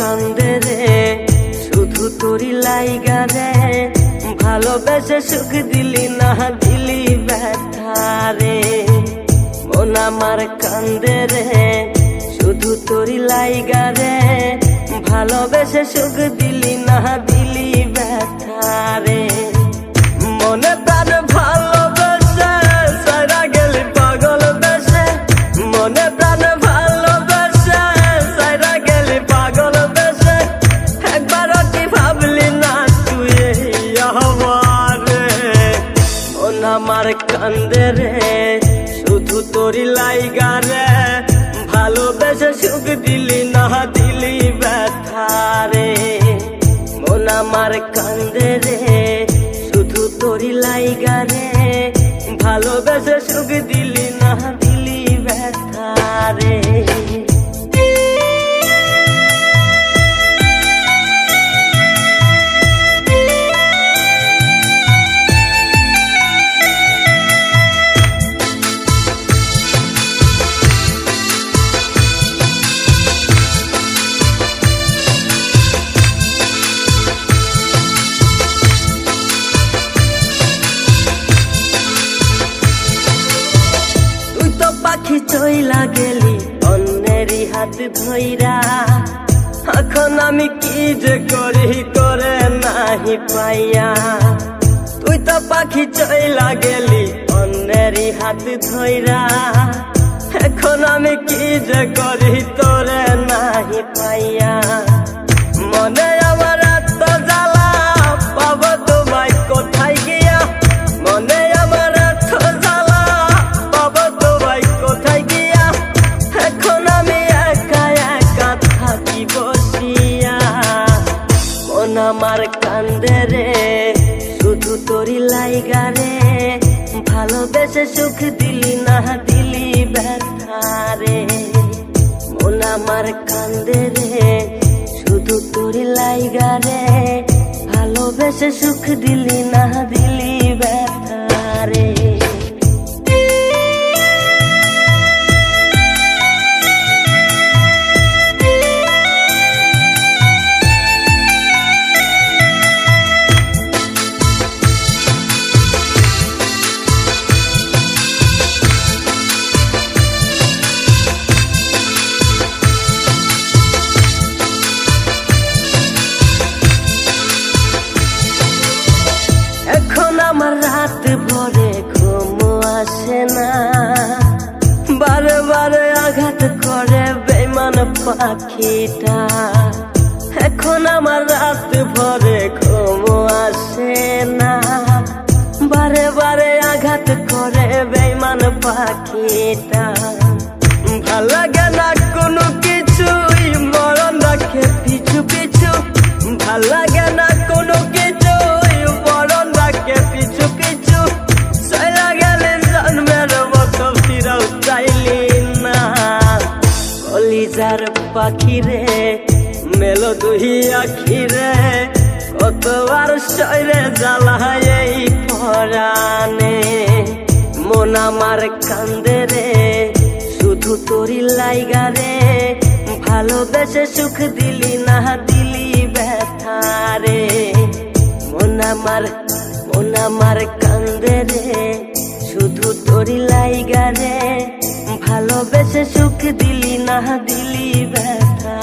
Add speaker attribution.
Speaker 1: কান্দে রে শুধু তোরি লাইগা রে, ভালোবেসে সুখ দিলি না দিলি ব্যথা রে। মন আমার কান্দে রে শুধু তোরি লাইগা রে, ভালোবেসে সুখ দিলি না দিলি ব্যথা রে। মনে প্রাণ ভালোবেসে সারা গেলি পাগল বেশে, মনে প্রাণ ভালোবেসে সারা গেলি পাগল বেশে, একবারও কি ভাবলি না তুই আমারে। মন আমার কান্দে রে শুধু তোরি লাইগা রে, ভালোবেসে সুখ দিলি না দিলি ব্যথা রে। মন আমার কান্দে রে শুধু তোরি লাইগা রে, ভালোবেসে সুখ দিলি না দিলি ব্যথা রে। পাখি চইলা গেলি অন্যেরই হাত ধইরা, এখন আমি কি যে করি করে নাহি পাইয়া। তুই তো পাখি চইলা গেলি অন্যেরই হাত ধইরা, এখন আমি কি যে করি তোরে নাহি পাইয়া। মনে আমার এত জ্বালা পাবো তোমায় কোথায় গিয়া, মনে আমার এত জ্বালা পাবো তোমায় কোথায় গিয়া, এখন আমি একা একা থাকি বসিয়া। মন আমার কান্দে রে শুধু তোরি লাইগা রে, ভালোবেসে সুখ দিলি না দিলি ব্যথা রে। মন আমার কান্দে রে শুধু তোরি লাইগা রে, ভালোবেসে সুখ দিলি না দিলি ব্যথা রে। এখন আমার রাত ভরে ঘুম আসে না, বারে বারে আঘাত করে বেঈমান পাখিটা। এখন আমার রাত ভরে ঘুম আসে না, বারে বারে আঘাত করে বেঈমান পাখিটা। ভাল লাগে না কোনো কিছুই মরণ রাখে পিছু পিছু, ভাল লাগে না কোনো কিছুই মরণ রাখে পিছু পিছু। চলা গেলে জন্মের মতো ফিরাও চাইলি না, কলিজার পাখি রে মেলো দুই আখি রে, কতবার সইরে জ্বালায় এই পরাণে। মন আমার কান্দে রে শুধু তোরি লাইগা রে, ভালোবেসে সুখ দিলি না দিলি ব্যথা রে। মন আমার কান্দে রে শুধু তোরি লাইগা রে, ভালোবেসে সুখ দিলি না দিলি ব্যথা।